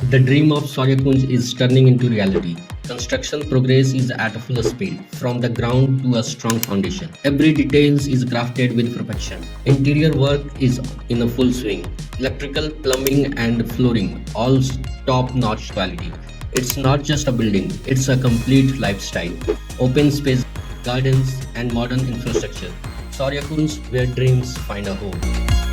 The dream of Shaurya Kunj is turning into reality. Construction progress is at a full speed, from the ground to a strong foundation. Every detail is crafted with perfection. Interior work is in a full swing. Electrical, plumbing, and flooring, all top-notch quality. It's not just a building, it's a complete lifestyle. Open space, gardens, and modern infrastructure. Shaurya Kunj, where dreams find a home.